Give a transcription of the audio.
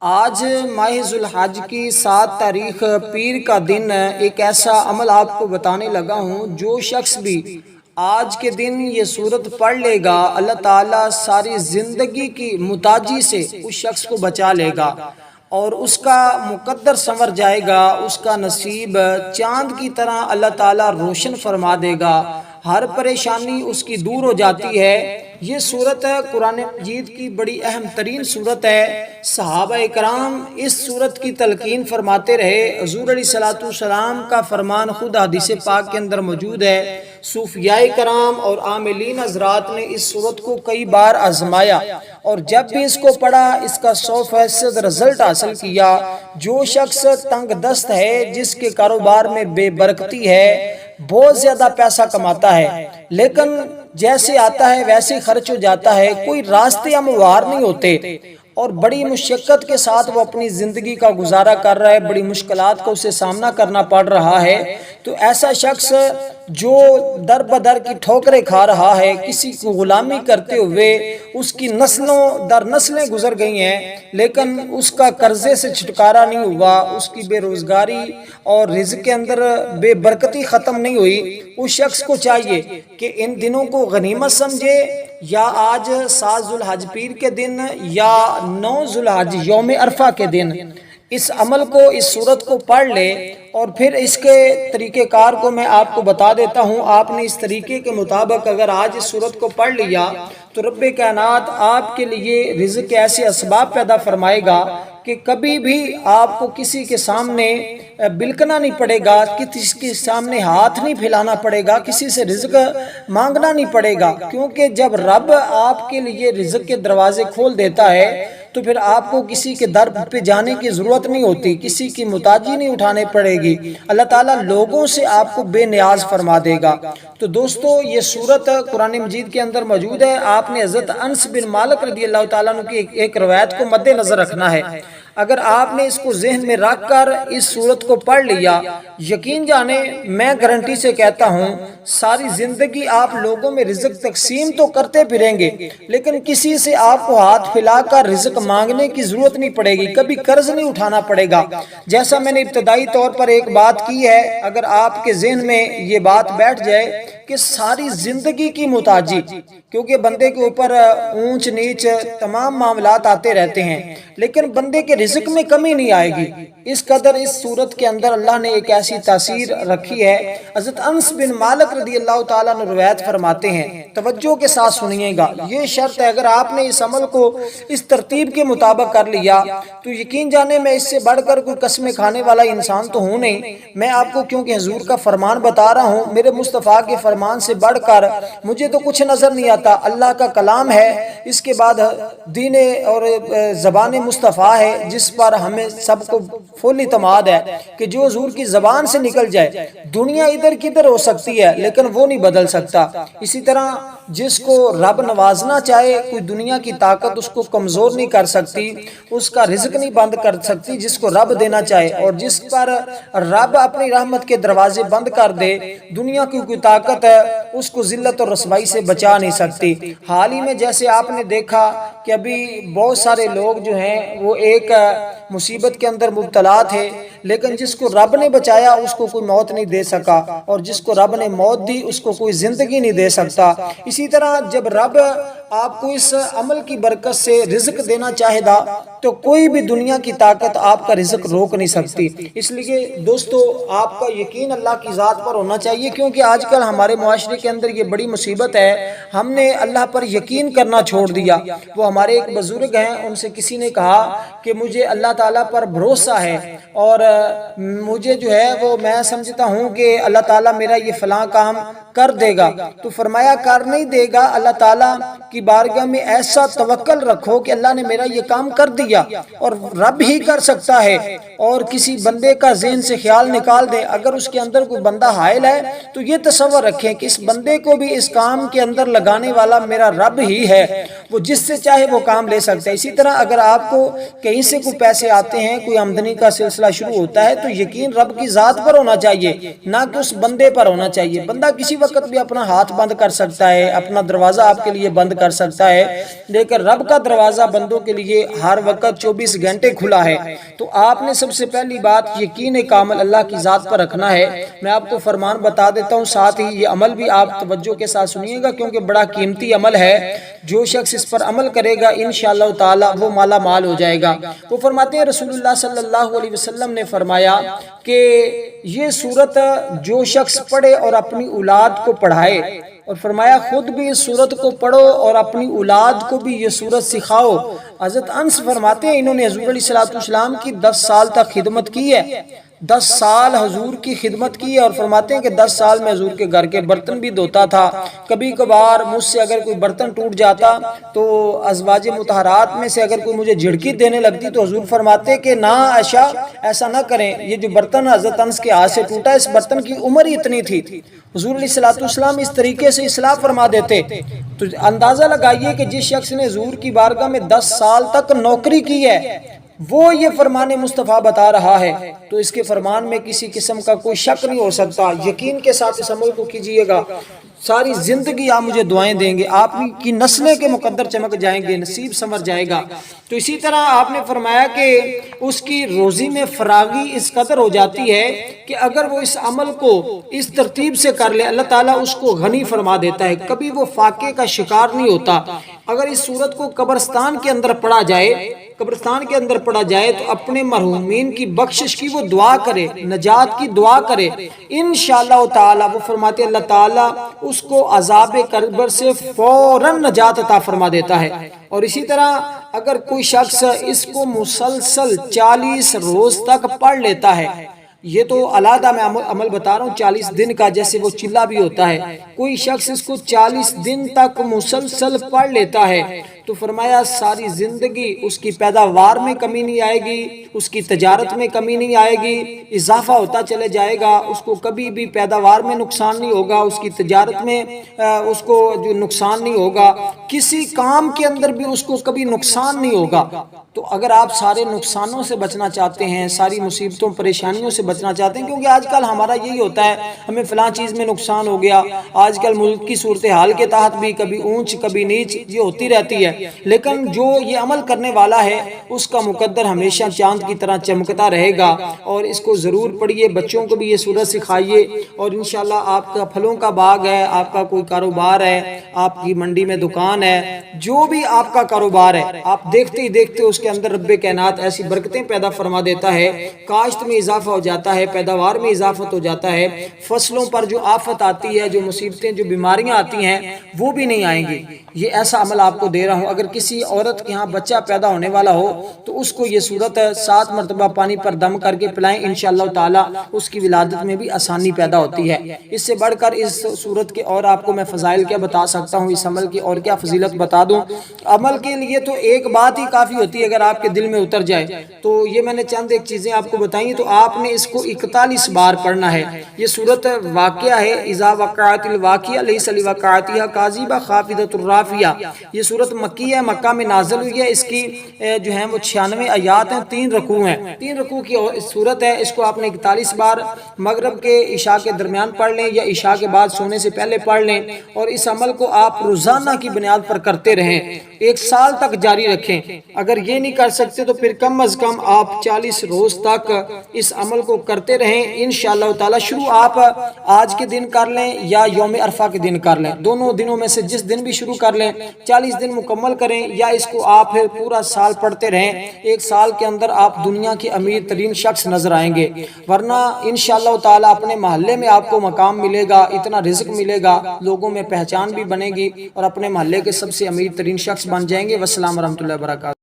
آج ماہ ذوالحج کی 7 تاریخ پیر کا دن ایک ایسا عمل آپ کو بتانے لگا ہوں، جو شخص بھی آج کے دن یہ سورت پڑھ لے گا اللہ تعالیٰ ساری زندگی کی محتاجی سے اس شخص کو بچا لے گا اور اس کا مقدر سنور جائے گا، اس کا نصیب چاند کی طرح اللہ تعالیٰ روشن فرما دے گا، ہر پریشانی اس کی دور ہو جاتی ہے۔ یہ سورت قرآن مجید کی بڑی اہم ترین سورت ہے۔ صحابہ کرام اس سورت کی تلقین فرماتے رہے، حضور علیہ الصلوۃ والسلام کا فرمان خود حدیث پاک کے اندر موجود ہے۔ صوفیاء کرام اور عاملین حضرات نے اس سورت کو کئی بار آزمایا اور جب بھی اس کو پڑھا اس کا 100% رزلٹ حاصل کیا۔ جو شخص تنگ دست ہے، جس کے کاروبار میں بے برکتی ہے، بہت زیادہ پیسہ کماتا ہے لیکن جیسے آتا ہے ویسے خرچ ہو جاتا ہے، کوئی راستے ہموار نہیں ہوتے اور بڑی مشقت کے ساتھ وہ اپنی زندگی کا گزارا کر رہا ہے، بڑی مشکلات کا اسے سامنا کرنا پڑ رہا ہے، تو ایسا شخص جو در بدر کی ٹھوکریں کھا رہا ہے، کسی کو غلامی کرتے ہوئے اس کی نسلوں در نسلیں گزر گئی ہیں لیکن اس کا قرضے سے چھٹکارا نہیں ہوا، اس کی بے روزگاری اور رزق کے اندر بے برکتی ختم نہیں ہوئی، اس شخص کو چاہیے کہ ان دنوں کو غنیمت سمجھے، یا آج 7 ذوالحج پیر کے دن یا 9 ذوالحج یوم عرفہ کے دن اس عمل کو، اس سورت کو پڑھ لے اور پھر اس کے طریقہ کار کو میں آپ کو بتا دیتا ہوں۔ آپ نے اس طریقے کے مطابق اگر آج اس سورت کو پڑھ لیا تو رب کائنات آپ کے لیے رزق کے ایسے اسباب پیدا فرمائے گا کہ کبھی بھی آپ کو کسی کے سامنے بلکنا نہیں پڑے گا، کسی کے سامنے ہاتھ نہیں پھیلانا پڑے گا، کسی سے رزق مانگنا نہیں پڑے گا، کیونکہ جب رب آپ کے لیے رزق کے دروازے کھول دیتا ہے تو پھر آپ کو کسی کے در پہ جانے کی ضرورت نہیں ہوتی، کسی کی محتاجی نہیں اٹھانے پڑے گی، اللہ تعالیٰ لوگوں سے آپ کو بے نیاز فرما دے گا۔ تو دوستو یہ سورت قرآن مجید کے اندر موجود ہے۔ آپ نے حضرت انس بن مالک رضی اللہ تعالیٰ عنہ کی ایک روایت کو مد نظر رکھنا ہے۔ اگر آپ نے اس کو ذہن میں رکھ کر اس سورت کو پڑھ لیا، یقین جانے میں گارنٹی سے کہتا ہوں ساری زندگی آپ لوگوں میں رزق تقسیم تو کرتے پھریں گے لیکن کسی سے آپ کو ہاتھ پھیلا کر رزق مانگنے کی ضرورت نہیں پڑے گی، کبھی قرض نہیں اٹھانا پڑے گا۔ جیسا میں نے ابتدائی طور پر ایک بات کی ہے، اگر آپ کے ذہن میں یہ بات بیٹھ جائے کہ ساری زندگی کی محتاجی، کیونکہ بندے کے اوپر اونچ نیچ تمام معاملات آتے رہتے ہیں لیکن بندے کے رزق میں کمی نہیں آئے گی، اس قدر اس صورت کے اندر اللہ نے ایک ایسی تاثیر رکھی ہے۔ حضرت انس بن مالک رضی اللہ تعالیٰ عنہ روایت فرماتے ہیں، توجہ کے ساتھ سنیے گا، یہ شرط ہے اگر آپ نے اس عمل کو اس ترتیب کے مطابق کر لیا تو یقین جانے میں اس سے بڑھ کر کوئی قسمیں کھانے والا انسان تو ہوں نہیں، میں آپ کو کیونکہ حضور کا فرمان بتا رہا ہوں، میرے مصطفیٰ کے فرمان سے بڑھ کر مجھے تو کچھ نظر نہیں آتا، اللہ کا کلام ہے، اس کے بعد دین اور زبان مصطفیٰ ہے جس پر ہمیں سب کو فل اعتماد ہے کہ جو حضور کی زبان سے نکل جائے، دنیا ادھر کدھر ہو سکتی ہے لیکن وہ نہیں بدل سکتا۔ اسی طرح جس کو رب نوازنا چاہے، کوئی دنیا کی طاقت اس کو کمزور نہیں کر سکتی، اس کا رزق نہیں بند کر سکتی، جس کو رب دینا چاہے، اور جس پر رب اپنی رحمت کے دروازے بند کر دے، دنیا کی کوئی طاقت ہے اس کو ذلت اور رسوائی سے بچا نہیں سکتی۔ حال ہی میں جیسے آپ نے دیکھا کہ ابھی بہت سارے لوگ جو ہیں وہ ایک مصیبت کے اندر مبتلا تھے لیکن جس کو رب نے بچایا اس کو کوئی موت نہیں دے سکا، اور جس کو رب نے موت دی اس کو کوئی زندگی نہیں دے سکتا۔ اسی طرح جب رب آپ کو اس عمل کی برکت سے رزق دینا چاہے گا تو کوئی بھی دنیا کی طاقت آپ کا رزق روک نہیں سکتی۔ اس لیے دوستو آپ کا یقین اللہ کی ذات پر ہونا چاہیے، کیونکہ آج کل ہمارے معاشرے کے اندر یہ بڑی مصیبت ہے، ہم نے اللہ پر یقین کرنا چھوڑ دیا۔ وہ ہمارے ایک بزرگ ہیں، ان سے کسی نے کہا کہ مجھے اللہ تعالیٰ پر بھروسہ ہے اور مجھے جو ہے وہ میں سمجھتا ہوں کہ اللہ تعالیٰ میرا یہ فلاں کام کر دے گا، تو فرمایا کر نہیں دے گا، اللہ تعالیٰ کی بارگاہ میں ایسا توکل رکھو کہ اللہ نے میرا یہ کام کر دیا اور رب ہی کر سکتا ہے، اور کسی بندے کا ذہن سے خیال نکال دے، اگر اس کے اندر کوئی بندہ حائل ہے تو یہ تصور رکھیں کہ اس بندے کو بھی اس کام کے اندر لگانے والا میرا رب ہی ہے، وہ جس سے چاہے وہ کام لے سکتا ہے۔ اسی طرح اگر آپ کو کہیں سے کوئی پیسے آتے ہیں، کوئی آمدنی کا سلسلہ شروع ہوتا ہے تو یقین رب کی ذات پر ہونا چاہیے، نہ کہ اس بندے پر ہونا چاہیے۔ بندہ کسی وقت بھی اپنا ہاتھ بند کر سکتا ہے، اپنا دروازہ آپ کے لیے بند کر سکتا ہے، لیکن رب کا دروازہ بندوں کے لیے ہر وقت 24 گھنٹے کھلا ہے۔ تو آپ نے سب سے پہلی بات یقین کامل اللہ کی ذات پر رکھنا ہے۔ میں آپ کو فرمان بتا دیتا ہوں، ساتھ ہی یہ عمل بھی آپ توجہ کے ساتھ سنیے گا کیونکہ بڑا قیمتی عمل ہے۔ جو شخص اس پر عمل کرے گا انشاءاللہ تعالی وہ مالا مال ہو جائے گا۔ وہ فرماتے ہیں رسول اللہ صلی اللہ علیہ وسلم نے فرمایا کہ یہ سورت جو شخص پڑھے اور اپنی اولاد کو پڑھائے، اور فرمایا خود بھی اس سورت کو پڑھو اور اپنی اولاد کو بھی یہ سورت سکھاؤ۔ حضرت انس فرماتے ہیں انہوں نے حضور علیہ السلام کی 10 سال تک خدمت کی ہے، 10 سال حضور کی خدمت کی ہے، اور فرماتے ہیں کہ 10 سال میں حضور کے گھر کے برتن بھی دھوتا تھا۔ کبھی کبھار مجھ سے اگر کوئی برتن ٹوٹ جاتا تو ازواج مطہرات میں سے اگر کوئی مجھے جھڑکی دینے لگتی تو حضور فرماتے کہ نہ عائشہ ایسا نہ کریں، یہ جو برتن حضرت انس کے ہاتھ سے ٹوٹا اس برتن کی عمر ہی اتنی تھی۔ حضور علیہ السلام اس طریقے سے اصلاح فرما دیتے۔ تو اندازہ لگائیے کہ جس شخص نے حضور کی بارگاہ میں 10 سال تک نوکری کی ہے وہ یہ فرمان مصطفیٰ بتا رہا ہے، تو اس کے فرمان میں کسی قسم کا کوئی شک نہیں ہو سکتا۔ یقین کے ساتھ اس عمل کو کیجئے گا، ساری زندگی آپ مجھے دعائیں دیں گے، آپ کی نسلیں کے مقدر چمک جائیں گے، نصیب سمر جائے گا۔ تو اسی طرح آپ نے فرمایا کہ اس کی روزی میں فراغی اس قدر ہو جاتی ہے کہ اگر وہ اس عمل کو اس ترتیب سے کر لے اللہ تعالیٰ اس کو غنی فرما دیتا ہے، کبھی وہ فاقے کا شکار نہیں ہوتا۔ اگر اس صورت کو قبرستان کے اندر پڑھا جائے تو اپنے مرحومین کی بخشش کی وہ دعا کرے، نجات کی دعا کرے، انشاءاللہ تعالی وہ فرماتے اللہ تعالی اس کو عذاب قبر سے فوراً نجات عطا فرما دیتا ہے۔ اور اسی طرح اگر کوئی شخص اس کو مسلسل 40 روز تک پڑھ لیتا ہے، یہ تو علیحدہ میں عمل بتا رہا ہوں 40 دن کا، جیسے وہ چلہ بھی ہوتا ہے، کوئی شخص اس کو 40 دن تک مسلسل پڑھ لیتا ہے تو فرمایا ساری زندگی اس کی پیداوار میں کمی نہیں آئے گی، اس کی تجارت میں کمی نہیں آئے گی، اضافہ ہوتا چلے جائے گا، اس کو کبھی بھی پیداوار میں نقصان نہیں ہوگا، اس کی تجارت میں اس کو جو نقصان نہیں ہوگا، کسی کام کے اندر بھی اس کو کبھی نقصان نہیں ہوگا۔ تو اگر آپ سارے نقصانوں سے بچنا چاہتے ہیں، ساری مصیبتوں پریشانیوں سے بچنا چاہتے ہیں، کیونکہ آج کل ہمارا یہی ہوتا ہے ہمیں فلاں چیز میں نقصان ہو گیا، آج کل ملک کی صورتحال کے تحت بھی کبھی اونچ کبھی نیچ یہ ہوتی رہتی ہے، لیکن جو یہ عمل کرنے والا ہے اس کا مقدر ہمیشہ چاند کی طرح چمکتا رہے گا۔ اور اس کو ضرور پڑھیے، بچوں کو بھی یہ سورت سکھائیے، اور انشاءاللہ آپ کا پھلوں کا باغ ہے، آپ کا کوئی کاروبار ہے، آپ کی منڈی میں دکان ہے، جو بھی آپ کا کاروبار ہے، آپ دیکھتے ہی دیکھتے اس کے اندر رب کائنات ایسی برکتیں پیدا فرما دیتا ہے، کاشت میں اضافہ ہو جاتا ہے، پیداوار میں اضافت ہو جاتا ہے، فصلوں پر جو آفت آتی ہے، جو مصیبتیں جو بیماریاں آتی ہیں وہ بھی نہیں آئیں گی۔ یہ ایسا عمل آپ کو دے رہا ہوں۔ اگر کسی عورت کے ہاں بچہ پیدا ہونے والا ہو تو اس کو یہ صورت 7 مرتبہ پانی پر دم کر کے پلائیں، انشاءاللہ تعالی اس کی ولادت میں بھی آسانی پیدا ہوتی ہے۔ اس سے بڑھ کر اس صورت کے اور آپ کو میں فضائل کیا بتا سکتا ہوں، اس عمل کی اور کیا فضیلت بتا دوں۔ عمل کے لیے تو ایک بات ہی کافی ہوتی ہے، اگر آپ کے دل میں اتر جائے تو یہ میں نے چند ایک چیزیں آپ کو بتائیں، تو آپ نے اس کو 41 بار پڑھنا ہے۔ یہ صورت واقعہ ہے، اذا وقعت الواقعہ لیس لوقعتها کاذبہ خافضۃ الرافعہ۔ یہ صورت مکی ہے، مکہ میں نازل ہوئی ہے، اس کی جو ہیں وہ 96 آیات ہیں، 3 رکوع ہیں، 3 رکوع کی صورت ہے۔ اس کو آپ نے 41 بار مغرب کے عشاء کے درمیان پڑھ لیں یا عشاء کے بعد سونے سے پہلے پڑھ لیں، اور اس عمل کو آپ روزانہ کی بنیاد پر کرتے رہیں، 1 سال تک جاری رکھیں۔ اگر یہ نہیں کر سکتے تو پھر کم از کم آپ 40 روز تک اس عمل کو کرتے رہیں انشاءاللہ تعالی۔ شروع آپ آج کے دن کر لیں یا یوم عرفہ کے دن کر لیں، دونوں دنوں میں سے جس دن بھی شروع کر لیں، 40 دن مکمل کریں، یا اس کو آپ پھر پورا سال پڑھتے رہیں۔ 1 سال کے اندر آپ دنیا کے امیر ترین شخص نظر آئیں گے، ورنہ انشاءاللہ تعالی اپنے محلے میں آپ کو مقام ملے گا، اتنا رزق ملے گا، لوگوں میں پہچان بھی بنے گی، اور اپنے محلے کے سب سے امیر ترین شخص بن جائیں گے۔ والسلام ورحمۃ اللہ وبرکاتہ۔